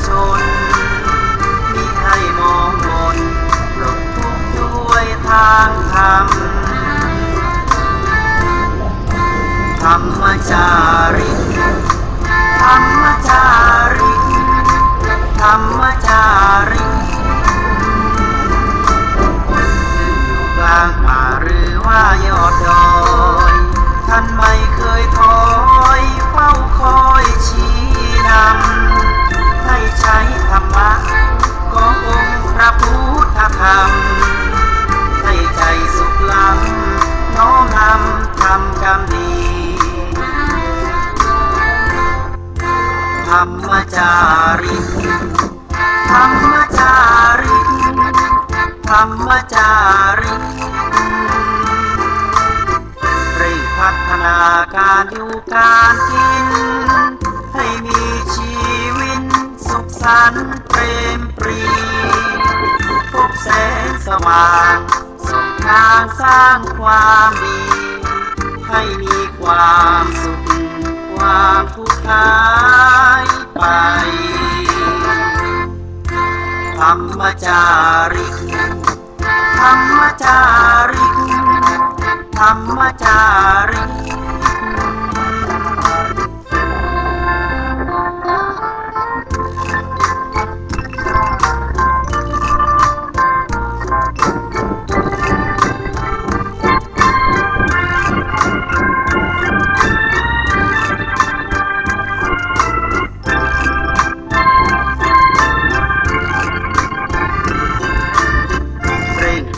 ชนมิให้มองมนปลดทุกข์ด้วยทางธรรมธรรมจาริกธรรมจาริกธรรมจาริกอยู่กลางป่าหรือว่ายอดดอยท่านไม่เคยถอยเฝ้าคอยชี้นำให้ใช้ธรรมะขององค์พระพุทธธรรมให้ใจสุขล้ำน้อมนำทำกรรมดีธรรมจาริกธรรมจาริกธรรมจาริกเร่งพัฒนาการอยู่การกินให้มีชีวิตสุขสันต์เปรมปรีพบแสงสว่างส่องทางสร้างความดีให้มีความสุขความทุกข์หายไปธรรมจาริกธรรมจาริกธรรมจาริก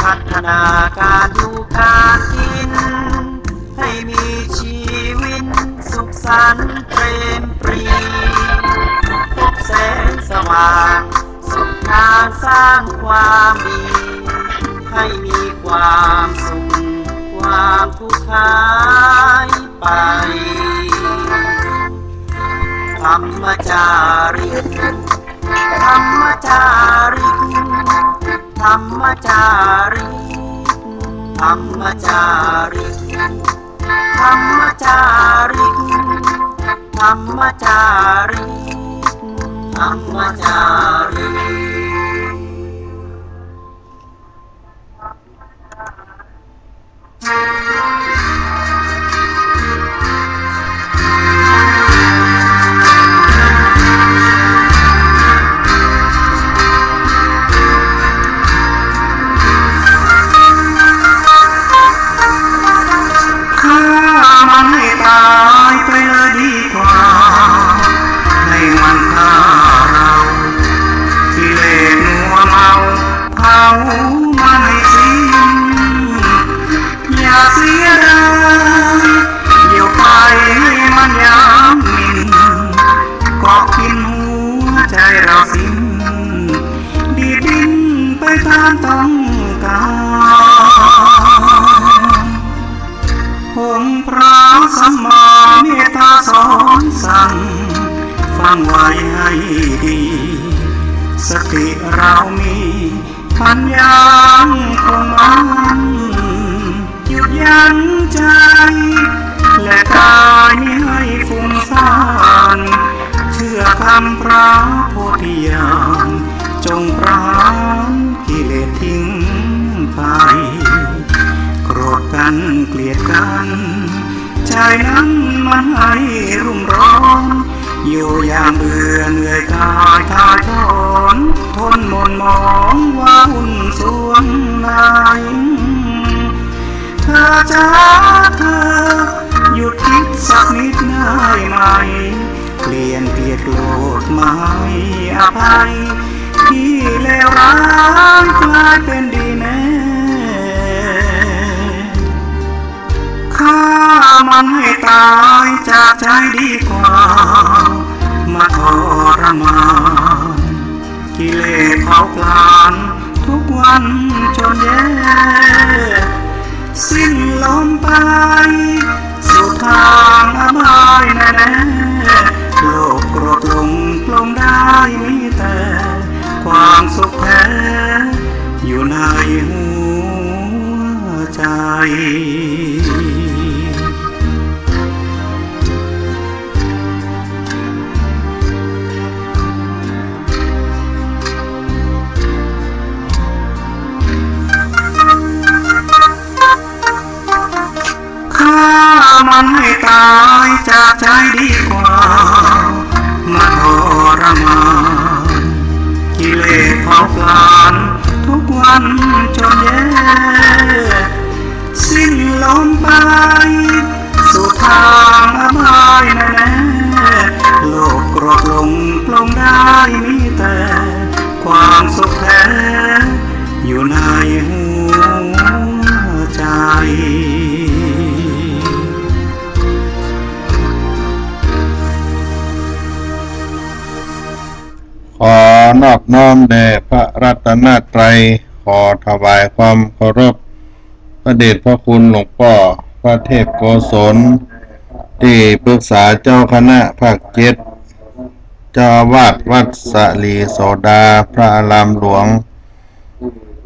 พัฒนาการอยู่การกินให้มีชีวิตสุขสันต์เปรมปรีพบแสงสว่างส่องทางสร้างความดีให้มีความสุขความทุกข์หายไปธรรมจาริกธรรมจาริกธรรมจาริกธรรมจาริกธรรมจาริกธรรมจาริกธรรมจาริกต้องการองค์พระสัมมาเมตตาสอนสั่งฟังไว้ให้ดีสติเรามีปัญญาคงมันหยุดยั้งใจและกายนี้ให้ฟุ้งซ่านเชื่อคำพระโพธิญาณจงปราณกิเลสทิ้งไปโกรธกันเกลียดกันใจนั้นมันให้รุ่มร้อนอยู่อย่างเบื่อเหนื่อยกายทาทอนทนมนมองว่าหุ่นสวงไหนเธอจ้าเธอหยุดคิดสักนิดได้ไหมเปลี่ยนเกลียดโกรธไม่อภัยที่เลวร้ายกลายเป็นดีแน่ฆ่ามันให้ตายจากใจดีกว่ามาทรมานกิเลสเผาผลาญทุกวันจนแย่สิ้นลมไปสู่ทางอบายแน่ๆโลกโกรธลงปลงได้มีแต่ความสุขแท้อยู่ในหัวใจ ขอนอบน้อมแด่พระรัตนตรัยขอถวายความเคารพพระเดชพระคุณหลวงพ่อพระเทพโกศลที่ปรึกษาเจ้าคณะภาค7เจ้าอาวาสวัดสลีโสดาพระอารามหลวง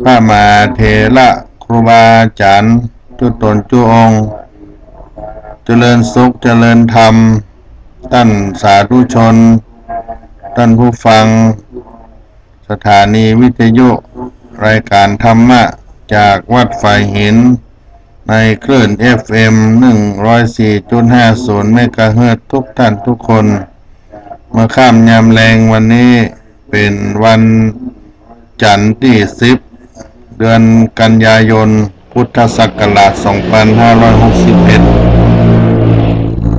พระมหาเถระครูบาอาจารย์ทุกตนทุกองค์เจริญสุขเจริญธรรมท่านสาธุชนท่านผู้ฟังสถานีวิทยุรายการธรรมะจากวัดไฟหินในคลื่น FM 104.50 เมกะเฮิรตซ์ทุกท่านทุกคนเมื่อค่ำยามแลงวันนี้เป็นวันจันทร์ที่10เดือนกันยายนพุทธศักราช2561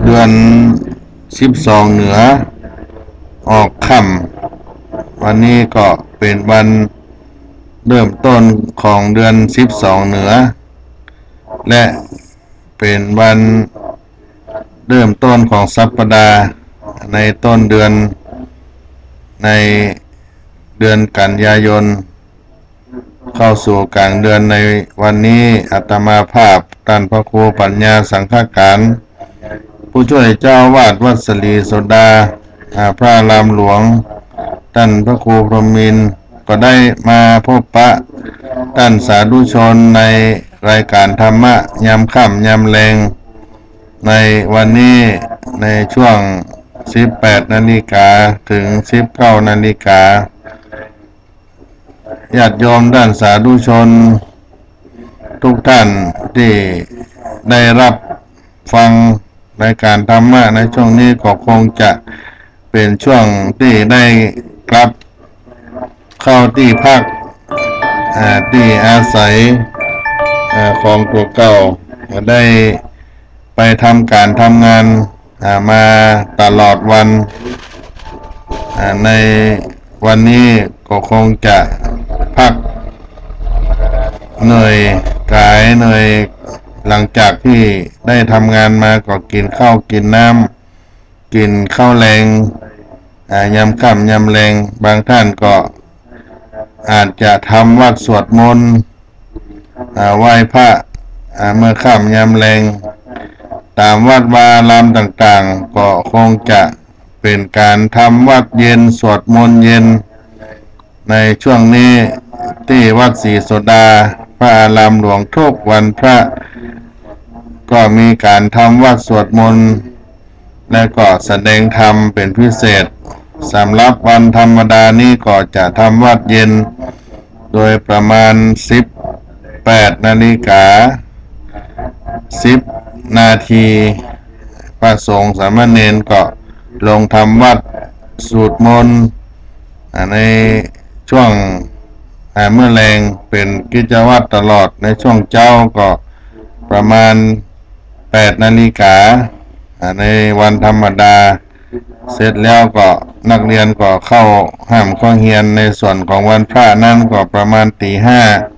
เดือน12เหนือออกค่ำวันนี้ก็เป็นวันเริ่มต้นของเดือน12เหนือและเป็นวันเริ่มต้นของสัปดาห์ในต้นเดือนในเดือนกันยายนเข้าสู่กลางเดือนในวันนี้อาตมาภาพท่านพระครูปัญญาสังฆการผู้ช่วยเจ้าอาวาสวัดสลีโสดาพระอารามหลวงท่านพระครูพรหมินทร์ก็ได้มาพบปะท่านสาธุชนในรายการธรรมะยามค่ำยามแลงในวันนี้ในช่วง 18 นาฬิกาถึง 19 นาฬิกาญาติโยมท่านสาธุชนทุกท่านที่ได้รับฟังรายการธรรมะในช่วงนี้ก็คงจะเป็นช่วงที่ได้กลับเข้าที่พักที่อาศัยของตัวเก่าได้ไปทำการทำงานมาตลอดวันในวันนี้ก็คงจะพักเหนื่อยกายเหนื่อยหลังจากที่ได้ทำงานมาก็กินข้าวกินน้ำกินข้าวแรงยามค่ำยามแรงบางท่านก็อาจจะทำวัดสวดมนต์ไหว้พระเมื่อค่ำยามแรงตามวัดวาอารามต่างๆก็คงจะเป็นการทำวัดเย็นสวดมนต์เย็นในช่วงนี้ที่วัดศรีโสดาพระอารามหลวงทุกวันพระก็มีการทำวัดสวดมนต์และก็แสดงธรรมเป็นพิเศษสำหรับวันธรรมดานี้ก็จะทำวัดเย็นโดยประมาณ18 นาฬิกา10 นาทีพระสงฆ์สามเณรก็ลงทำวัดสวดมนต์ในช่วงเมื่อแรงเป็นกิจวัตรตลอดในช่วงเช้าก็ประมาณ8 นาฬิกาในวันธรรมดาเสร็จแล้วก็นักเรียนก็เข้าห้ามข้อเรียนในส่วนของวันพระนั้นก็ประมาณตี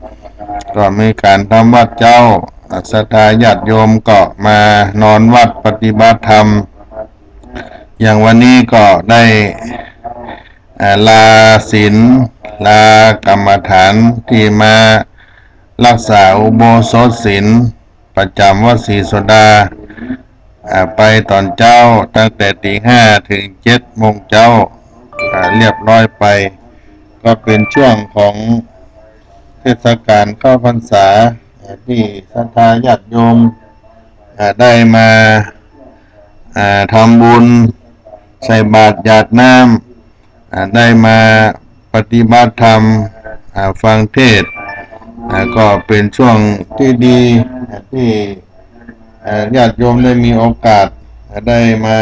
5ก็มีการทำวัดเจ้าศรัทธาญาติโยมก็มานอนวัดปฏิบัติธรรมอย่างวันนี้ก็ได้ลาศีลลากรรมฐานที่มารักษาอุโบสถศีลประจำวัดศรีโสดาไปตอนเจ้าตั้งแต่ตี 5ถึง 7 โมงเจ้าเรียบร้อยไปก็เป็นช่วงของเทศกาลเข้าพรรษาที่ศรัทธาญาติโยมได้มาทำบุญใส่บาตรหยาดน้ำได้มาปฏิบัติธรรมฟังเทศน์ก็เป็นช่วงที่ดีที่ญาติโยมได้มีโอกาสได้มา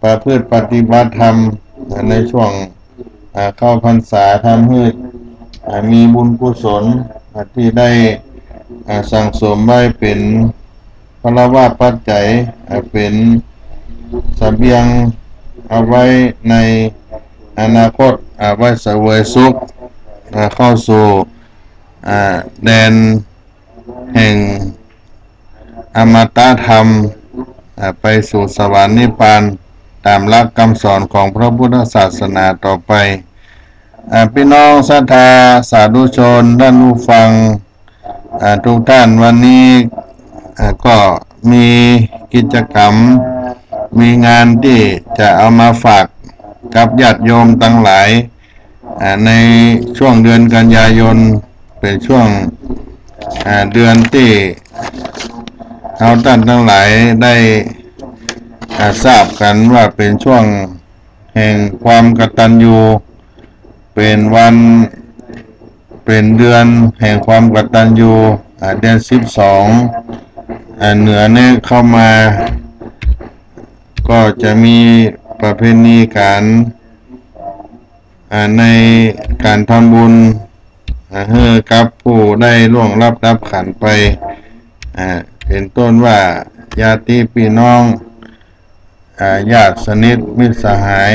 ประพฤติปฏิบัติธรรมในช่วงเข้าพรรษาทำให้มีบุญกุศลที่ได้สั่งสมไว้เป็นพลวะปัจจัยเป็นเสบียงเอาไว้ในอนาคตไว้เสวยสุขเข้าสู่แดนแห่งอมตะธรรมไปสู่สวรรค์นิพพาน ตามหลักคำสอนของพระพุทธศาสนาต่อไปพี่น้องศรัทธาสาธุชนท่านผู้ฟังทุกท่านวันนี้ก็มีกิจกรรมมีงานที่จะเอามาฝากกับญาติโยมทั้งหลายในช่วงเดือนกันยายนเป็นช่วงเดือนที่เราท่านทั้งหลายได้ทราบกันว่าเป็นช่วงแห่งความกตัญญูเป็นวันเป็นเดือนแห่งความกตัญญูเดือน12เหนือเนี่ยเข้ามาก็จะมีประเพณีการในการทำบุญให้กับผู้ได้ล่วงลับดับขันไปเป็นต้นว่าญาติพี่น้องญาติสนิทมิตรสหาย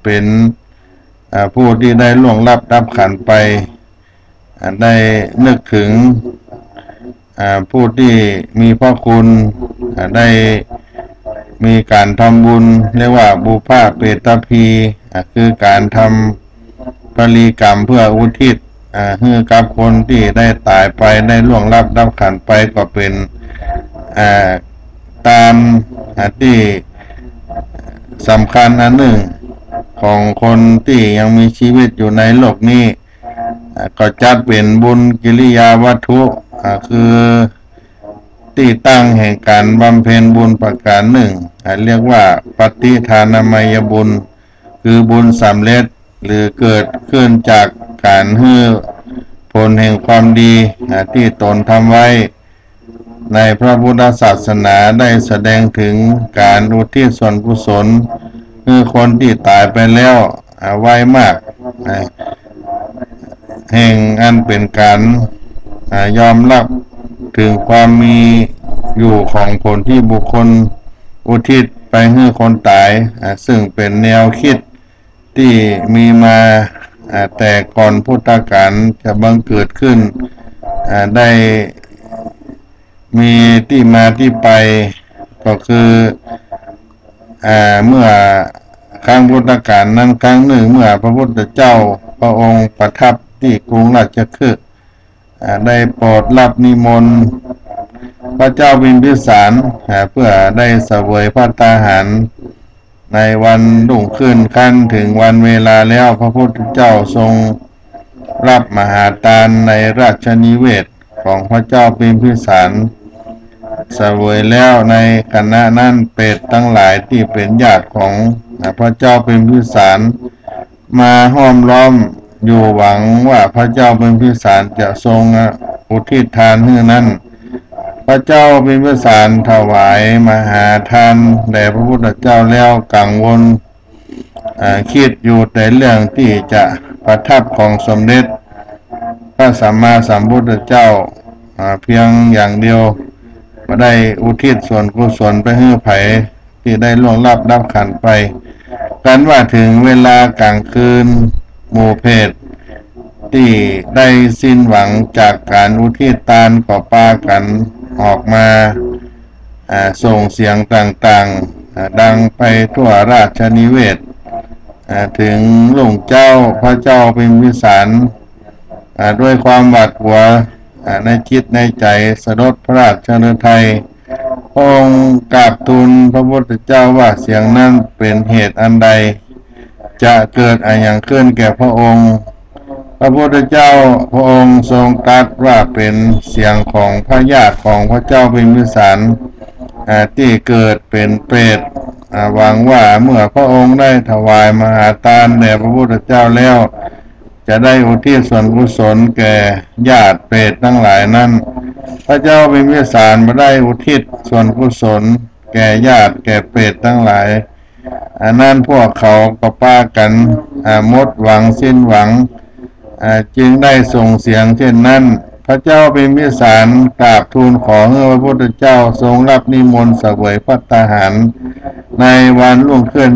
เป็นผู้ที่ได้ล่วงลับดับขันไปได้นึกถึงผู้ที่มีพระคุณได้มีการทำบุญเรียกว่าบุพเปตพีคือการทำปริกรรมเพื่ออุทิศให้กับคนที่ได้ตายไปได้ล่วงลับดับขันไปก็เป็นตามที่สำคัญอันหนึ่งของคนที่ยังมีชีวิตอยู่ในโลกนี้ก็จัดเป็นบุญกิริยาวัตถุคือที่ตั้งแห่งการบำเพ็ญบุญประการหนึ่งเรียกว่าปฏิทานามยบุญคือบุญสำเร็จหรือเกิดขึ้นจากการให้ผลแห่งความดีที่ตนทำไว้ในพระพุทธศาสนาได้แสดงถึงการอุทิศส่วนกุศลให้คนที่ตายไปแล้วไว้มากแห่งอันเป็นการยอมรับถึงความมีอยู่ของผลที่บุคคลอุทิศไปให้คนตายซึ่งเป็นแนวคิดที่มีมาแต่ก่อนพุทธกาลจะบังเกิดขึ้นได้มีที่มาที่ไปก็คือเมื่อครั้งพุทธกาลนั้นครั้งหนึ่งเมื่อพระพุทธเจ้าพระองค์ประทับที่กรุงราชคฤห์ได้โปรดรับนิมนต์พระเจ้าพิมพิสารเพื่อได้เสวยภัตตาหารในวันรุ่งขึ้นขั้นถึงวันเวลาแล้วพระพุทธเจ้าทรงรับมหาทานในราชนิเวศของพระเจ้าพิมพิสารเสวยแล้วในคณะนั้นเปรตทั้งหลายที่เป็นญาติของพระเจ้าพิมพิสารมาห้อมล้อมอยู่หวังว่าพระเจ้าพิมพิสารจะทรงอุทิศทานให้นั้นพระเจ้าพิมพิสารถวายมหาทานแด่พระพุทธเจ้าแล้วกังวลคิดอยู่แต่เรื่องที่จะประทับของสมเด็จพระสัมมาสัมพุทธเจ้าเพียงอย่างเดียวก็ได้อุทิศส่วนกุศลไปให้ไผที่ได้ล่วงลับดับขันไปกันว่าถึงเวลากลางคืนหมู่เพศที่ได้สิ้นหวังจากการอุทิศทานก็ปากันออกมาส่งเสียงต่างๆดังไปทั่วราชนิเวศถึงหลวงเจ้าพระเจ้าพิมพิสารด้วยความหวาดกลัวในจิตในใจสะดุดพระราชฤทัยองค์กราบทูลพระพุทธเจ้าว่าเสียงนั้นเป็นเหตุอันใดจะเกิดอย่างขึ้นแก่พระองค์พระพุทธเจ้าพระองค์ทรงตรัสว่าเป็นเสียงของพระญาติของพระเจ้าพิมพิสารที่เกิดเป็นเปรตหวังว่าเมื่อพระองค์ได้ถวายมหาทานแด่พระพุทธเจ้าแล้วจะได้อุทิศส่วนกุศลแก่ญาติเปรตทั้งหลายนั้นพระเจ้าพิมพิสารไม่ได้อุทิศส่วนกุศลแก่ญาติแก่เปรตทั้งหลายนั้นพวกเขาก็พากันหมดหวังสิ้นหวังจึงได้ส่งเสียงเช่นนั้นพระเจ้าพิมพิสารกราบทูลขอให้พระพุทธเจ้าทรงรับนิมนต์เสวยภัตตาหารในวันรุ่งขึ้น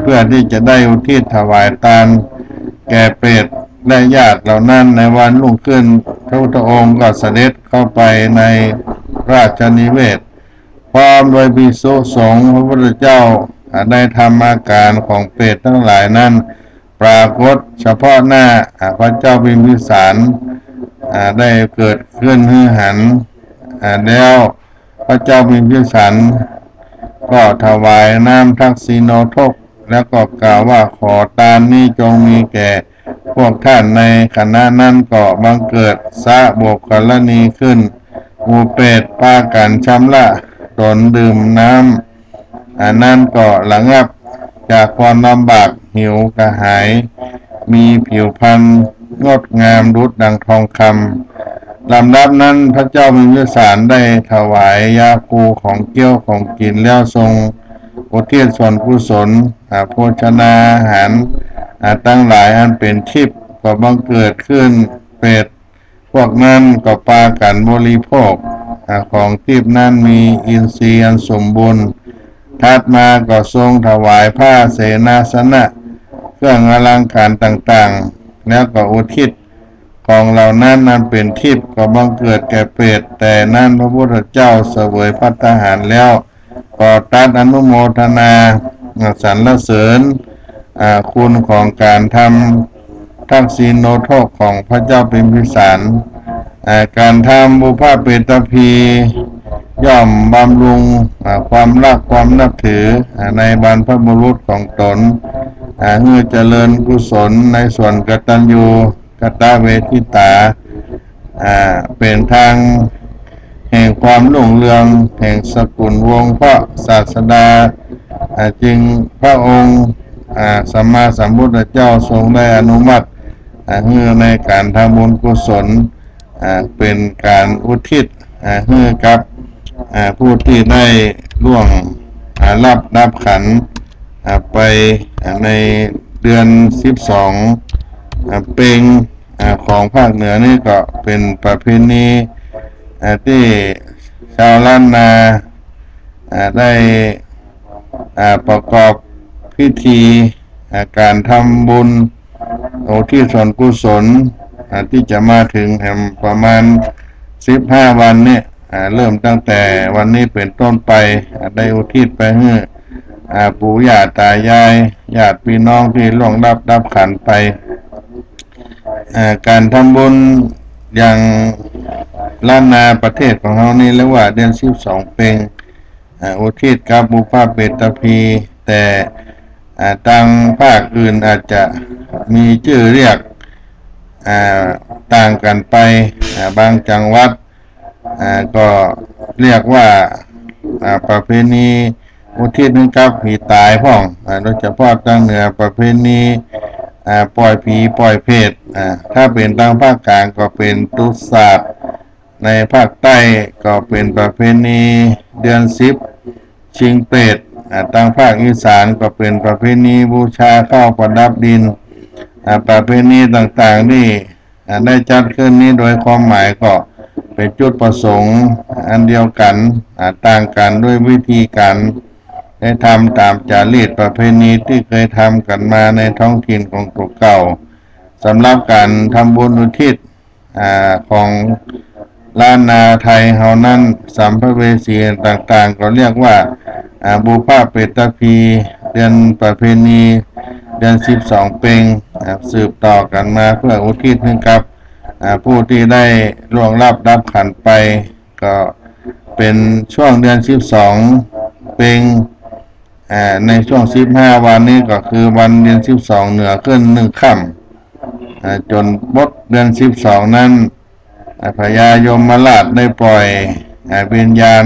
เพื่อที่จะได้อุทิศถวายทานแก่เปรตและญาติเหล่านั้นในวันรุ่งขึ้นพระพุทธองค์ก็เสด็จเข้าไปในราชนิเวศพร้อมโดยภิกษุสงฆ์พระพุทธเจ้า ได้ทำอาการของเปรตทั้งหลายนั้นปรากฏเฉพาะหน้าพระเจ้าพิมพิสารได้เกิดขึ้นฮือหันแล้วพระเจ้าพิมพิสารก็ถวายน้ำทักษิโนทกแล้วก็กล่าวว่าขอทานนี้จงมีแก่พวกท่านในคณะนั้นก็บังเกิดสะบกกรณีขึ้นหมู่เปรตพากันชำระตนดื่มน้ำนั้นก็ระงับจากความลำบากหิวกระหายมีผิวพรรณงดงามดุจดังทองคำลำดับนั้นพระเจ้าพิมพิสารได้ถวายยาคูของเกี้ยวของกินแล้วทรงอุทิศส่วนกุศลโภชนาอาหารตั้งหลายอันเป็นทิพย์ก็บังเกิดขึ้นเปรตพวกนั้นก็ปากันบริโภคของทิพย์นั้นมีอินทรีย์อันสมบูรณ์ถัดมาก็ทรงถวายผ้าเสนาสนะเครื่องอลังการต่างๆแล้วก็อุทิศของเหล่านั้นนั้นเป็นทิพย์ก็บังเกิดแก่เปรตแต่นั้นพระพุทธเจ้าเสวยภัตตาหารแล้วก็ตรัสอนุโมทนาสรรเสริญคุณของการทำทักษิโนโทษของพระเจ้าพิมพิสารการทำบุพเปตพีย่อมบำรุงความรักความนับถือในบรรพบุรุษของตนเพื่อเจริญกุศลในส่วนกตัญญูกตเวทิตาเป็นทางแห่งความรุ่งเรืองแห่งสกุลวงศ์พระศาสดาจึงพระองค์สัมมาสัมพุทธเจ้าทรงได้อนุมัติให้ในการทำบุญกุศลเป็นการอุทิศให้กับผู้ที่ได้ล่วงรับขันไปในเดือน12เพ็งของภาคเหนือนี่ก็เป็นประเพณีที่ชาวล้านนาได้ประกอบพิธีการทำบุญอุทิศส่วนกุศลที่จะมาถึงประมาณ15วันนี้เริ่มตั้งแต่วันนี้เป็นต้นไปได้อุทิศไปให้ปู่ย่าตายายญาติพี่น้องที่ล่วงรับขันไปการทำบุญอย่างล้านนาประเทศของเรานี่เรียกว่าเดือน12เพ็งอุทิศกับบุพเปตพีแต่ทางภาคอื่นอาจจะมีชื่อเรียกต่างกันไปบางจังหวัดก็เรียกว่าประเพณีอุทิศให้กับผีตายพ่องโดยเฉพาะทางเหนือประเพณีปล่อยผีปล่อยเพศถ้าเป็นทางภาคกลางก็เป็นตุสาดในภาคใต้ก็เป็นประเพณีเดือน10ชิงเปรตทางภาคอีสานก็เป็นประเพณีบูชาข้าวประดับดินประเพณีต่างๆนี่ได้จัดขึ้นนี้โดยความหมายก็เป็นจุดประสงค์อันเดียวกันต่างกันด้วยวิธีการได้ทำตามจารีตประเพณีที่เคยทำกันมาในท้องถิ่นของตัวเก่าสำหรับการทำบุญอุทิศของล้านนาไทยเฮานั้นสัมภเวสีต่างๆก็เรียกว่าบุพเปตพีเดือนประเพณีเดือน12เพ็งสืบต่อกันมาเพื่ออุทิศให้กับผู้ที่ได้ล่วงรับขันไปก็เป็นช่วงเดือน12เพ็งในช่วง15วันนี้ก็คือวันเดือน12เหนือขึ้น1ค่ำจนบดเดือน12นั้นพญายมราชได้ปล่อยวิญญาณ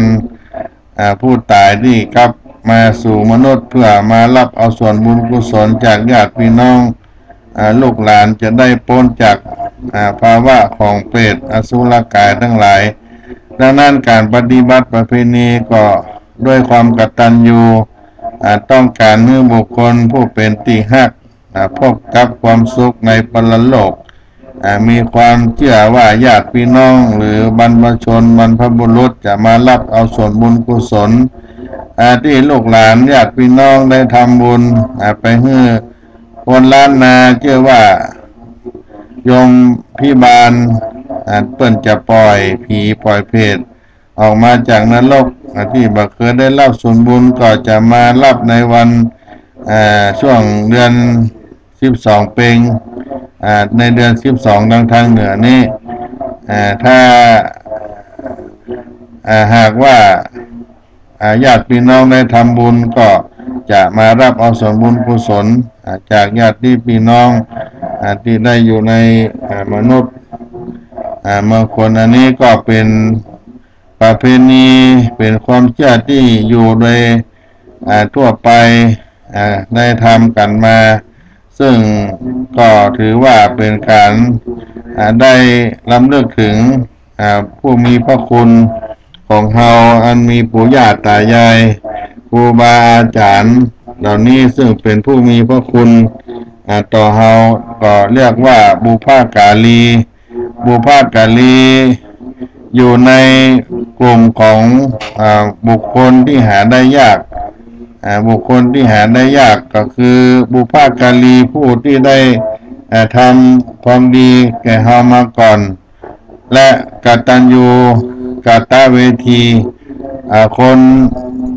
ผู้ตายที่กลับมาสู่มนุษย์เพื่อมารับเอาส่วนบุญกุศลจากญาติพี่น้องลูกหลานจะได้พ้นจากภาวะของเปรตอสุรกายทั้งหลายดังนั้นการปฏิบัติประเพณีก็ด้วยความกตัญญูต้องการให้บุคคลผู้เป็นที่ฮักพบกับความสุขในปรโลกมีความเชื่อว่าญาติพี่น้องหรือบรรพชนบรรพบุรุษจะมารับเอาส่วนบุญกุศลที่ลูกหลานญาติพี่น้องได้ทำบุญไปให้คนล้านนาเชื่อว่ายมพิบาลเปิ้นจะปล่อยผีปล่อยเพศ ออกมาจากนรกที่บ่เคยได้รับส่วนบุญก็จะมารับในวันช่วงเดือน12เพ็งในเดือน12ทางเหนือนี้ถ้าหากว่าญาติพี่น้องได้ทำบุญก็จะมารับเอาส่วนบุญกุศลจากญาติพี่น้องที่ได้อยู่ในมนุษย์บางคนอันนี้ก็เป็นประเพณีเป็นความเชื่อที่อยู่โดยทั่วไปได้ทำกันมาซึ่งก็ถือว่าเป็นการได้รำลึกถึงผู้มีพระคุณของเฮาอันมีปู่ย่าตายายครูบาอาจารย์เหล่านี้ซึ่งเป็นผู้มีพระคุณต่อเฮาก็เรียกว่าบุพกาลีอยู่ในกลุ่มของบุคคลที่หาได้ยากบุคคลที่หาได้ยากก็คือบุพกาลีผู้ที่ได้ทำความดีแก่เฮามาก่อนและกตัญญูกตเวทีคน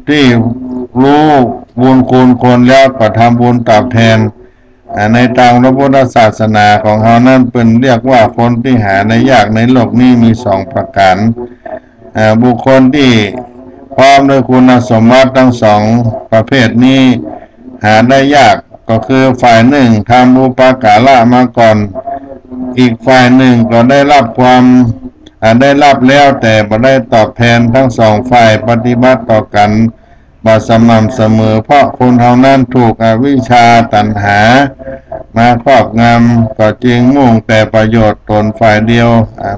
ที่รู้บุญคุณคนแล้วก็ทำบุญตอบแทนในทางพระพุทธศาสนาของเฮานั้นเป็นเรียกว่าคนที่หาได้ยากในโลกนี้มี2ประการบุคคลที่พร้อมด้วยคุณสมบัติทั้ง2ประเภทนี้หาได้ยากก็คือฝ่ายหนึ่งทำอุปการะมาก่อนอีกฝ่ายหนึ่งก็ได้รับความได้รับแล้วแต่บ่ได้ตอบแทนทั้ง2ฝ่ายปฏิบัติต่อกันบ่สม่ำเสมอเพราะคนเฮานั้นถูกอวิชชาตัณหามาครอบงำก็จึงมุ่งแต่ประโยชน์ตนฝ่ายเดียว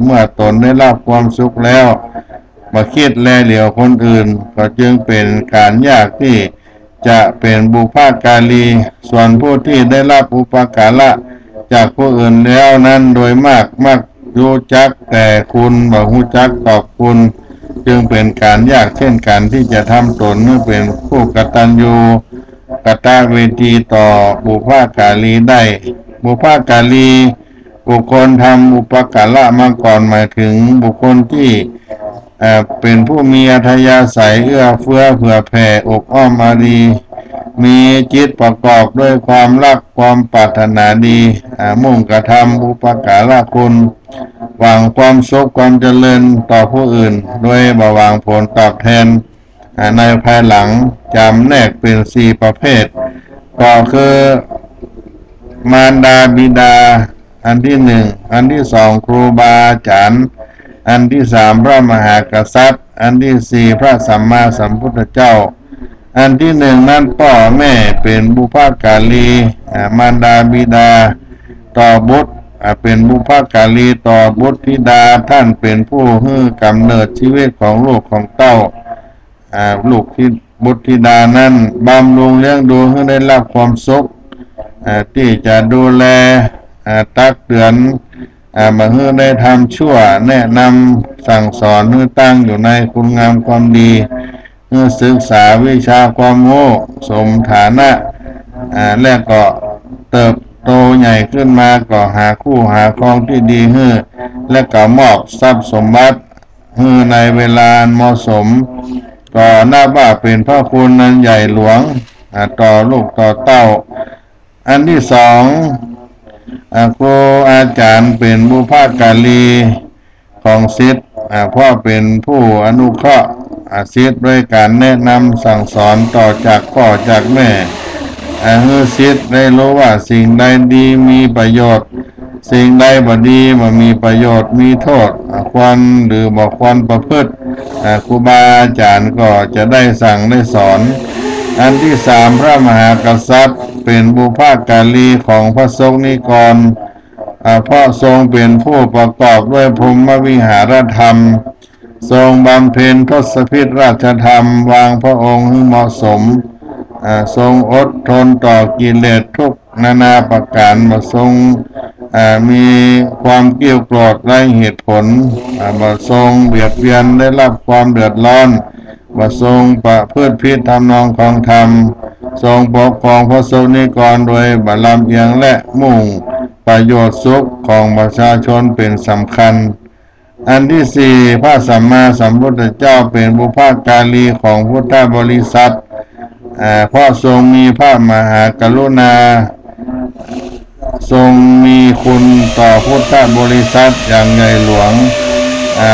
เมื่อตนได้รับความสุขแล้วบ่คิดแลเหลียวคนอื่นก็จึงเป็นการยากที่จะเป็นบุพกาลีส่วนผู้ที่ได้รับอุปการะจากผู้อื่นแล้วนั้นโดยมากรู้จักแต่คุณบ่รู้จักขอบคุณจึงเป็นการยากเช่นกันที่จะทำตนเมื่อเป็นผู้กตัญญูกตเวทีต่อบุพกาลีได้บุพกาลีบุคคลทำอุปการะมาก่อนหมายถึงบุคคลที่เป็นผู้มีอัธยาศัยเอื้อเฟื้อเผื่อแผ่อกอ้อมอารีมีจิตประกอบด้วยความรักความปรารถนาดีมุ่งกระทำอุปการะคุณหวังความสุขความเจริญต่อผู้อื่นโดยบ่หวังผลตอบแทนในภายหลังจำแนกเป็น4ประเภทก็คือมารดาบิดาอันที่1อันที่2ครูบาอาจารย์อันที่3พระมหากษัตริย์อันที่4พระสัมมาสัมพุทธเจ้าอันที่1นั้นพ่อแม่เป็นบุพกาลีมารดาบิดาต่อบุตรเป็นบุพกาลีต่อบุตรธิดาท่านเป็นผู้ให้กำเนิดชีวิตของลูกของเต้าลูกที่บุตรธิดานั้นบำรุงเลี้ยงดูให้ได้รับความสุขที่จะดูแลตักเตือนมาให้ได้ทำชั่วแนะนำสั่งสอนให้ตั้งอยู่ในคุณงามความดีให้ศึกษาวิชาความโง่สมฐานะและก็เติบโตใหญ่ขึ้นมาก็หาคู่หาครองที่ดีให้และก็มอบทรัพย์สมบัติให้ในเวลาเหมาะสมก็นับว่าเป็นพระคุณนั้นใหญ่หลวงต่อลูกต่อเต้าอันที่2ครูอาจารย์เป็นบุพกาลีของศิษย์พ่อเป็นผู้อนุเคราะห์ศิษย์ด้วยการแนะนำสั่งสอนต่อจากพ่อจากแม่ให้ศิษย์ได้รู้ว่าสิ่งใดดีมีประโยชน์สิ่งใดบ่ดีบ่มีประโยชน์มีโทษควรหรือบ่ควรประพฤติครูบาอาจารย์ก็จะได้สั่งได้สอนอันที่3พระมหากษัตริย์เป็นบุพกาลีของพระสงฆ์นิกรเพราะทรงเป็นผู้ประกอบด้วยพรหมวิหารธรรมทรงบำเพ็ญทศพิธราชธรรมวางพระองค์ให้เหมาะสมทรงอดทนต่อกิเลสทุกนานาประการมาทรงมีความเกรี้ยวกราดไร้เหตุผลมาทรงเบียดเบียนได้รับความเดือดร้อนมาทรงประพฤติผิดทำนองของธรรมทรงปกครองพระสงฆ์นิกรโดยบารมีเอียงและมุ่งประโยชน์สุขของประชาชนเป็นสำคัญ อันที่สี่พระสัมมาสัมพุทธเจ้าเป็นบุพการีของพุทธบริษัทเพราะทรงมีพระมหากรุณาทรงมีคุณต่อพุทธบริษัทอย่างใหญ่หลวง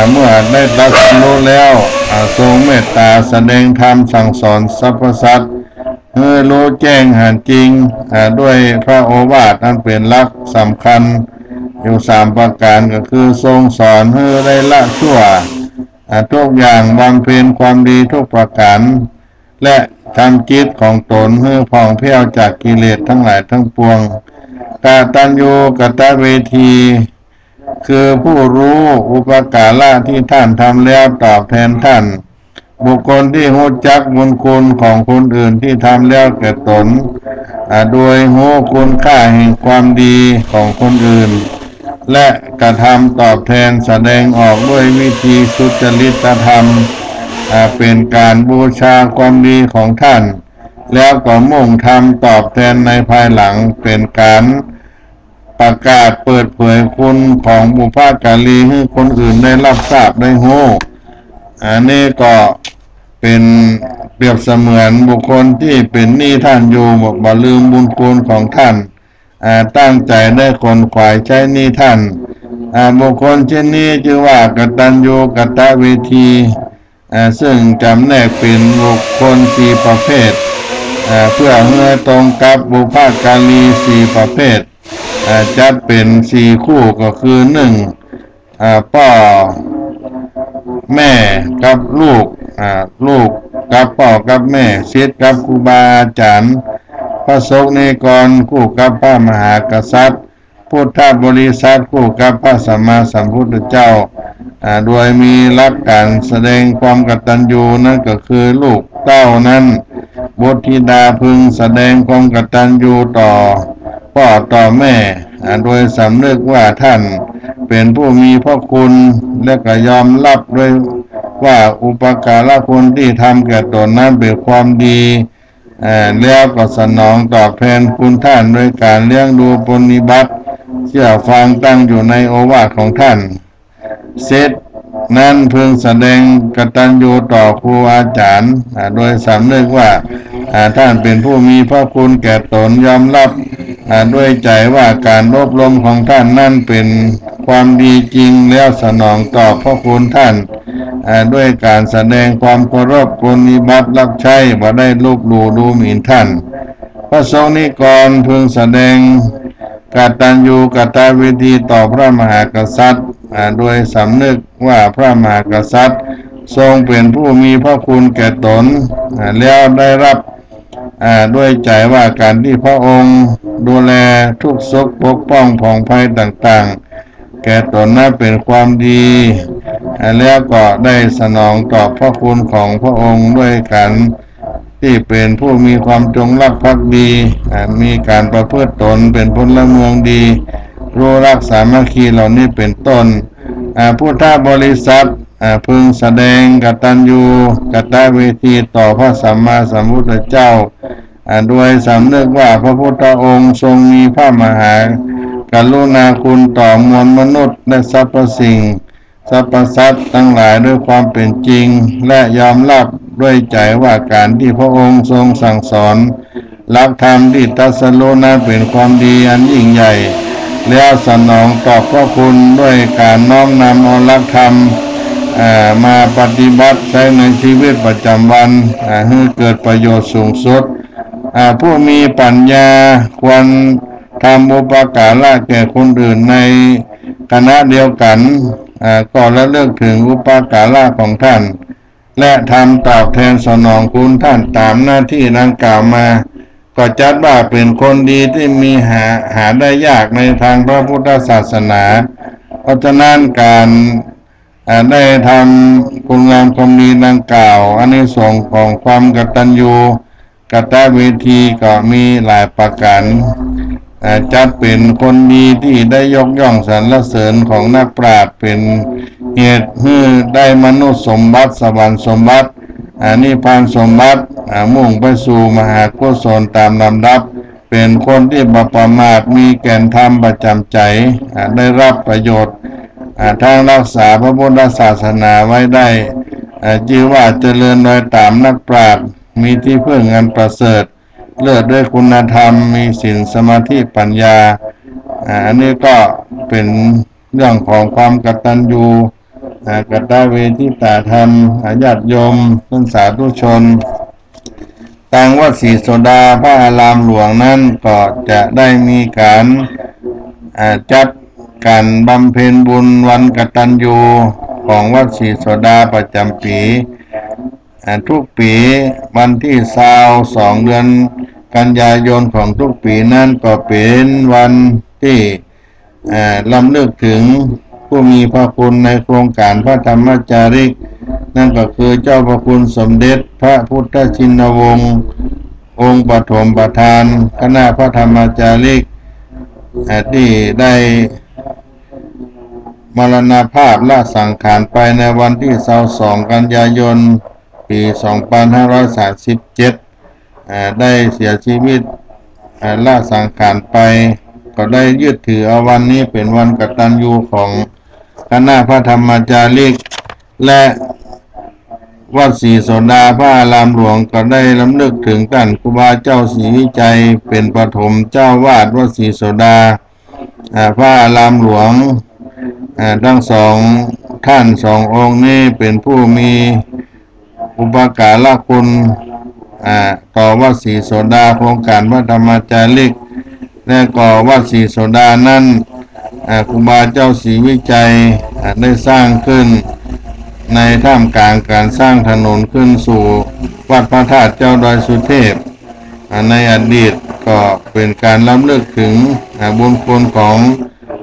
เมื่อได้ตรัสรู้แล้วทรงเมตตาแสดงธรรมสั่งสอนสรรพสัตว์ให้รู้แจ้งเห็นจริงด้วยพระโอวาทอันเป็นหลักสำคัญอยู่สามประการก็คือทรงสอนให้ได้ละชั่วทุกอย่างบำเพ็ญความดีทุกประการและทำจิตของตนให้ผ่องแผ้วจากกิเลสทั้งหลายทั้งปวงกตัญญูกตเวทีคือผู้รู้อุปการะที่ท่านทำแล้วตอบแทนท่านบุคคลที่รู้จักบุญคุณของคนอื่นที่ทำแล้วแก่ตนโดยรู้คุณค่าแห่งความดีของคนอื่นและกระทำตอบแทนแสดงออกด้วยวิธีสุจริตธรรมเป็นการบูชาความดีของท่านแล้วก็มุ่งทำตอบแทนในภายหลังเป็นการประกาศเปิดเผยคุณของบุพการีให้คนอื่นได้รับทราบได้รู้อันนี้ก็เป็นเปรียบเสมือนบุคคลที่เป็นหนี้ท่านอยู่บ่ลืมบุญคุณของท่านตั้งใจได้คนขวายใช้หนี้ท่านบุคคลเช่นนี้ชื่อว่ากตัญญูกตเวทีซึ่งจำแนกเป็นบุคคลสี่ประเภทเพื่อเมื่อตรงกับบุพการีสี่ประเภทจัดเป็นสี่คู่ก็คือหนึ่งพ่อแม่กับลูกลูกกับพ่อกับแม่ศิษย์กับครูบาอาจารย์พระสงฆ์นิกรคู่กับพระมหากษัตริย์พุทธบริษัทคู่กับพระสัมมาสัมพุทธเจ้าโดยมีหลักการแสดงความกตัญญูนั่นก็คือลูกเต้านั้นบุตรธิดาพึงแสดงความกตัญญูต่อพ่อต่อแม่โดยสำนึกว่าท่านเป็นผู้มีพระคุณและก็ยอมรับด้วยว่าอุปการะคุณที่ทำแก่ตนนั้นเป็นความดีแล้วก็สนองตอบแทนคุณท่านด้วยการเลี้ยงดูปฏิบัติเชื่อฟังตั้งอยู่ในโอวาทของท่านเสร็จนั้นพึงแสดงกตัญญูต่อครูอาจารย์โดยสำนึกว่าท่านเป็นผู้มีพระคุณแก่ตนยอมรับด้วยใจว่าการอบรมของท่านนั่นเป็นความดีจริงแล้วสนองตอบพระคุณท่านด้วยการแสดงความเคารพปฏิบัติรับใช้บ่ได้ลบหลู่ดูหมิ่นท่านพระสงฆ์นิกรพึงแสดงกตัญญูกตเวทีต่อพระมหากษัตริย์โดยสำนึกว่าพระมหากษัตริย์ทรงเป็นผู้มีพระคุณแก่ตนแล้วได้รับด้วยใจว่าการที่พระองค์ดูแลทุกสุขปกป้องผ่องภัยต่างๆแก่ตนนั้นเป็นความดีแล้วก็ได้สนองตอบพระคุณของพระองค์ด้วยการที่เป็นผู้มีความจงรักภักดีมีการประพฤติตนเป็นพลเมืองดีรู้รักสามัคคีเหล่านี้เป็นต้นพุทธบริษัทพึงแสดงกตัญญูกตเวทีต่อพระสัมมาสัมพุทธเจ้าโดยสำนึกว่าพระพุทธองค์ทรงมีพระมหากรุณาคุณต่อมวลมนุษย์และสรรพสิ่งสรรพสัตว์ทั้งหลายด้วยความเป็นจริงและยอมรับด้วยใจว่าการที่พระองค์ทรงสั่งสอนหลักธรรมที่ตรัสรู้นั้นเป็นความดีอันยิ่งใหญ่แล้วสนองตอบพระคุณด้วยการน้อมนำเอาหลักธรรมมาปฏิบัติใช้ในชีวิตประจำวันให้เกิดประโยชน์สูงสุดผู้มีปัญญาควรทำอุปการะแก่คนอื่นในคณะเดียวกันก็ระลึกถึงอุปการะของท่านและทำตอบแทนสนองคุณท่านตามหน้าที่ดังกล่าวมาก็จัดว่าเป็นคนดีที่มีหาได้ยากในทางพระพุทธศาสนาเพราะฉะนั้นการได้ทำคุณงามความดีดังกล่าวอานิสงส์ของความกตัญญูกตเวทีก็มีหลายประการจัดเป็นคนดีที่ได้ยกย่องสรรเสริญของนักปราชญ์เป็นเหตุให้ได้มนุษย์สมบัติสวรรค์สมบัตินิพพานสมบัติมุ่งไปสู่มหากุศลตามลำดับเป็นคนที่บ่ประมาทมีแก่นธรรมประจำใจได้รับประโยชน์ ทางรักษาพระพุทธศาสนาไว้ได้ชื่อว่าเจริญโดยตามนักปราชญ์มีที่พึ่งอันประเสริฐเลิศด้วยคุณธรรมมีศีลสมาธิปัญญาอันนี้ก็เป็นเรื่องของความกตัญญูกตเวทิตาธรรมญาติโยมท่านสาธุชนทางวัดศรีโสดาพระอารามหลวงนั้นก็จะได้มีการจัดการบำเพ็ญบุญวันกตัญญูของวัดศรีโสดาประจำปีทุกปีวันที่22เดือนกันยายนของทุกปีนั้นก็เป็นวันที่รำลึกถึงผู้มีพระคุณในโครงการพระธรรมจาริกนั่นก็คือเจ้าพระคุณสมเด็จพระพุทธชินวงศ์องค์ปฐมประธานคณะพระธรรมจาริกที่ได้มรณภาพละสังขารไปในวันที่22กันยายนปี2537ได้เสียชีวิตละสังขารไปก็ได้ยึดถือเอาวันนี้เป็นวันกตัญญูของคณะพระธรรมจาริกและวัดศรีโสดาพระอารามหลวงก็ได้รำลึกถึงท่านครูบาเจ้าศรีวิจัยเป็นปฐมเจ้าวาดวัดศรีโสดาพระอารามหลวงทั้งสองท่านสององค์นี้เป็นผู้มีอุปการะคุณต่อวัดศรีโสดาโครงการพระธรรมจาริกและก็วัดศรีโสดานั้นครูบาเจ้าศรีวิจัยได้สร้างขึ้นในท่ามกลางการสร้างถนนขึ้นสู่วัดพระธาตุเจ้าดอยสุเทพในอดีตก็เป็นการรำลึกถึงบุญคุณของ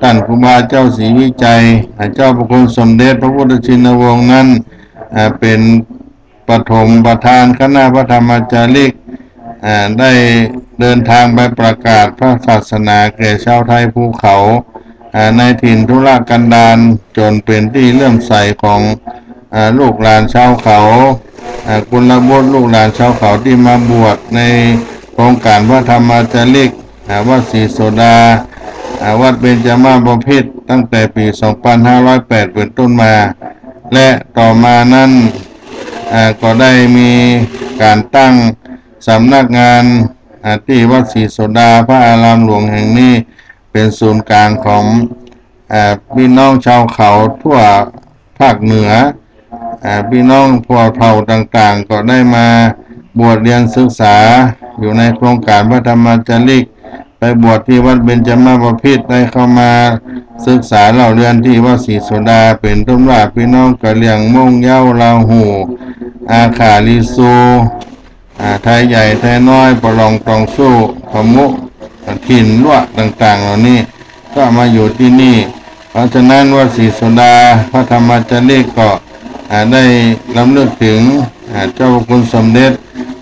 ท่านครูบาเจ้าศรีวิจัยเจ้าพระคุณสมเด็จพระพุทธชินวงศ์นั้นเป็นปฐมประธานคณะพระธรรมจาริกได้เดินทางไปประกาศพระศาสนาแก่ชาวไทยภูเขาในถิ่นทุรกันดารจนเป็นที่เลื่อมใสของลูกหลานชาวเขากุลบุตรลูกหลานชาวเขาที่มาบวชในโครงการพระธรรมจาริกวัดศรีโสดาวัดเบญจมาบพิตรตั้งแต่ปี2508เป็นต้นมาและต่อมานั้นก็ได้มีการตั้งสำนักงานที่วัดศรีโสดาพระอารามหลวงแห่งนี้เป็นศูนย์กลางของพี่น้องชาวเขาทั่วภาคเหนือพี่น้องพวกเผ่าต่างๆก็ได้มาบวชเรียนศึกษาอยู่ในโครงการพระธรรมจาริกไปบวชที่วัดเบญจมาบพิตรได้เข้ามาศึกษาเล่าเรียนที่วัดศรีโสดาเป็นต้นว่าพี่น้องกะเหรี่ยงม่งเย้าลาหูอาขาลิซูไทยใหญ่ไทยน้อยปรองตองสู้พมุถิ่นลั่วต่างๆเหล่านี้ก็มาอยู่ที่นี่เพราะฉะนั้นวัดศรีโสดาพระธรรมจาริกก็ได้รำลึกถึงเจ้าคุณสมเด็จ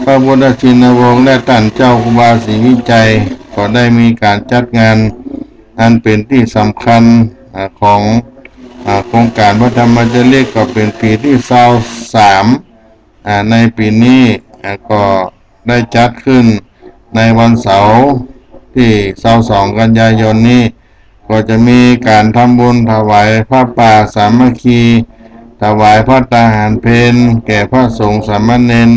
พระพุทธชินวงศ์และท่านเจ้าครูบาศรีวิจัยก็ได้มีการจัดงานอันเป็นที่สำคัญของโครงการพระธรรมจาริกก็เป็นปีที่23ในปีนี้ก็ได้จัดขึ้นในวันเสาร์ที่22กันยายนนี้ก็จะมีการทำบุญถวายผ้าป่าสามัคคีถวายพระตาหารเพลแก่พระสงฆ์สามเณร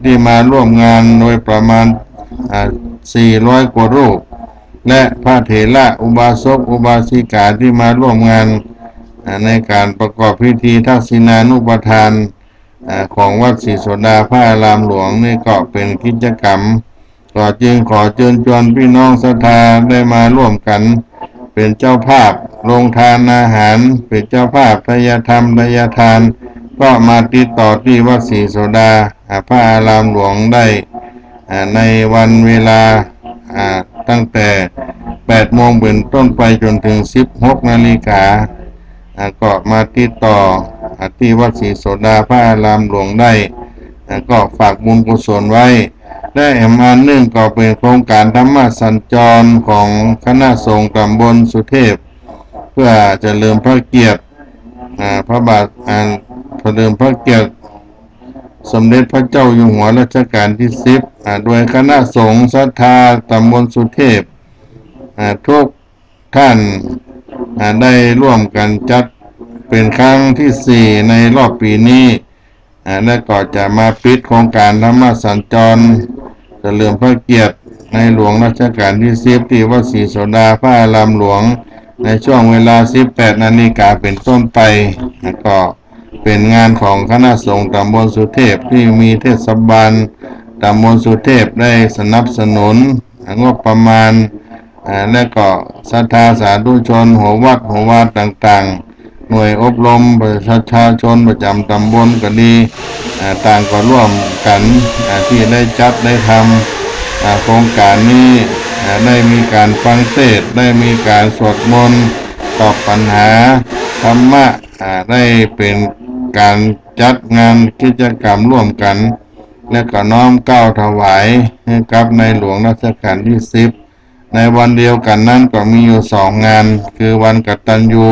ที่มาร่วมงานโดยประมาณ400 กว่ารูปและพระเถระอุบาสกอุบาสิกาที่มาร่วมงานในการประกอบพิธีทักษิณานุปทานของวัดศรีโสดาพระอารามหลวงนี่ก็เป็นกิจกรรมก็จึงขอเชิญชวนพี่น้องศรัทธาได้มาร่วมกันเป็นเจ้าภาพโรงทานอาหารเป็นเจ้าภาพทายธรรมทายทานก็มาติดต่อที่วัดศรีโสดาพระอารามหลวงได้ในวันเวลาตั้งแต่8 โมงเป็นต้นไปจนถึง16 นาฬิกาก็มาติดต่อที่วัดศรีโสดาพระอารามหลวงได้ก็ฝากบุญกุศลไว้และอีกอันหนึ่งก็เป็นโครงการธรรมสัญจรของคณะสงฆ์ตำบลสุเทพเพื่อเฉลิมพระเกียรติพระบาทเฉลิมพระเกียรติสมเด็จพระเจ้าอยู่หัวรัชกาลที่10โดยคณะสงฆ์ศรัทธาตำบลสุเทพทุกท่าน ได้ร่วมกันจัดเป็นครั้งที่4ในรอบปีนี้และก็จะมาปิดโครงการธรรมสัญจรเฉลิมพระเกียรติในหลวงรัชกาลที่10ที่วัดศรีโสดาพระอารามหลวงในช่วงเวลา 18 นาฬิกาเป็นต้นไปแล้วก็เป็นงานของคณะสงฆ์ตำบลสุเทพที่มีเทศบาลตำบลสุเทพได้สนับสนุนงบประมาณและก็ศรัทธาสาธุชนหัววัดหัววาดต่างๆหน่วยอบรมประชาชนประจำตำบลก็ดีต่างก็ร่วมกันที่ได้จัดได้ทำโครงการนี้ได้มีการฟังเทศน์ได้มีการสวดมนต์ตอบปัญหาธรรมะได้เป็นการจัดงานกิจกรรมร่วมกันและก็น้อมเกล้าถวายให้กับในหลวงรัชกาลที่10ในวันเดียวกันนั้นก็มีอยู่2 งานคือวันกตัญญู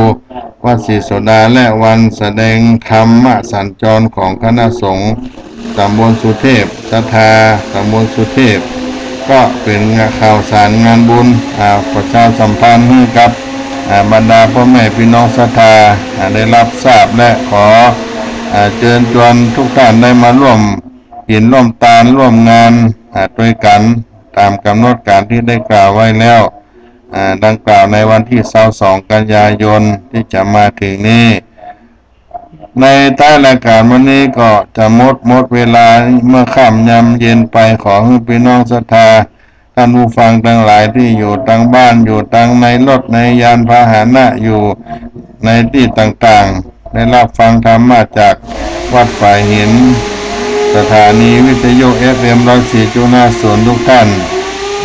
วัดศรีโสดาและวันแสดงธรรมสัญจรของคณะสงฆ์ตำบลสุเทพศรัทธาตำบลสุเทพก็เป็นข่าวสารงานบุญประชาสัมพันธ์ให้กับบรรดาพ่อแม่พี่น้องศรัทธาได้รับทราบและขอเชิญชวนทุกท่านได้มาร่วมกินร่วมทานร่วมงานด้วยกันตามกำหนดการที่ได้กล่าวไว้แล้วดังกล่าวในวันที่22 กันยายนที่จะมาถึงนี้ในใต้รายการวันนี้ก็จะหมดเวลาเมื่อค่ำยามเย็นไปขอให้พี่น้องศรัทธาท่านผู้ฟังทั้งหลายที่อยู่ทางบ้านอยู่ทางในรถในยานพาหนะอยู่ในที่ต่างๆได้รับฟังธรรมะจากวัดฝ่ายหินสถานีวิทยุ FM 104.50ทุกท่าน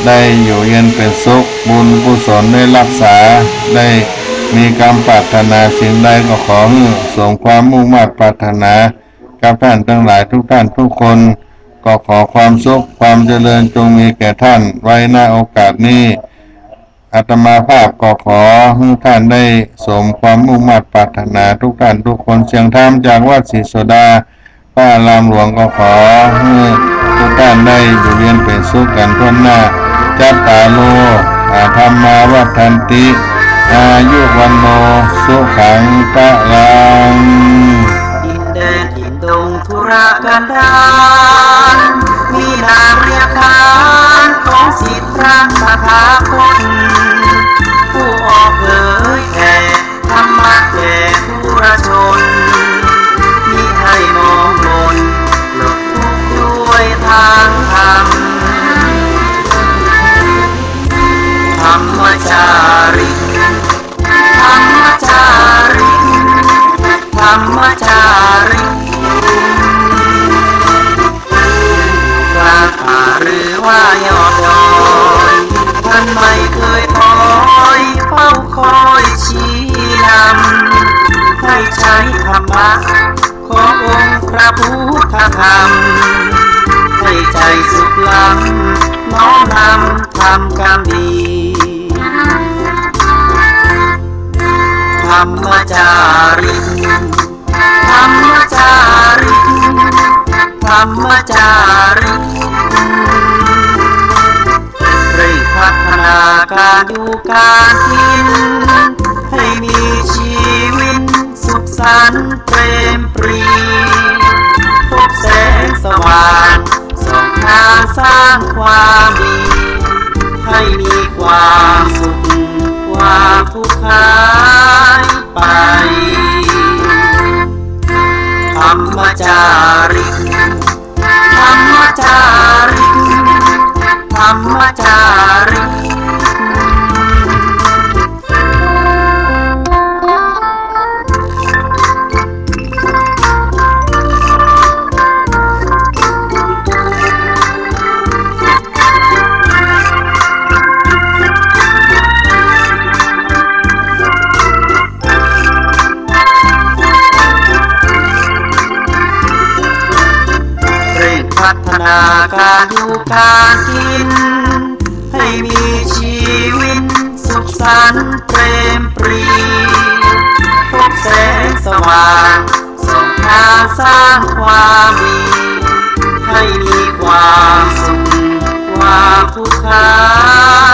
ได้อยู่เย็นเป็นสุขบุญกุศลได้รักษาได้มีการปรารถนาสิ่งใดก็ขอให้สมความมุ่งมั่นปรารถนากับท่านทั้งหลายทุกท่านทุกคนก็ขอความสุขความเจริญจงมีแก่ท่านไว้ณโอกาสนี้อาตมาภาพก็ขอให้ท่านได้สมความมุ่งมั่นปรารถนาทุกท่านทุกคนเสียงธรรมจากวัดศรีโสดาพระอารามหลวงก็ขอให้ทุกท่านได้อยู่เย็นเป็นสุขกันทั่วหน้าจัตตาโลธรรมาวัฏันติอายุวันโนสุขังพลังดินแดนถิ่นดงธุรกันดารมีนามเรียกขานของศิษย์พระสถาคตผู้ออกเผยแผ่ธรรมะแก่ผู้ราชนมิให้มองมนหลบทุกข์ด้วยทางธรรมธรรมจาริกธรรมจาริกธรรมจาริกกลางป่าหรือว่ายอดดอยท่านไม่เคยถอยเฝ้าคอยชี้นำให้ใช้ธรรมะขององค์พระพุทธธรรมให้ใจสุขล้ำน้อมนำทำกรรมดีธรรมจาริกธรรมจาริกธรรมจาริกเร่งพัฒนาการอยู่การกินให้มีชีวิตสุขสันต์เปรมปรีพบแสงสว่างส่องทางสร้างความดีให้มีความสุขความทุกข์หายไปธรรมจาริกธรรมจาริกธรรมจาริกพัฒนาการอยู่การกินให้มีชีวิตสุขสันต์เปรมปรีพบแสงสว่างส่องทางสร้างความดีให้มีความสุขความทุกข์หาย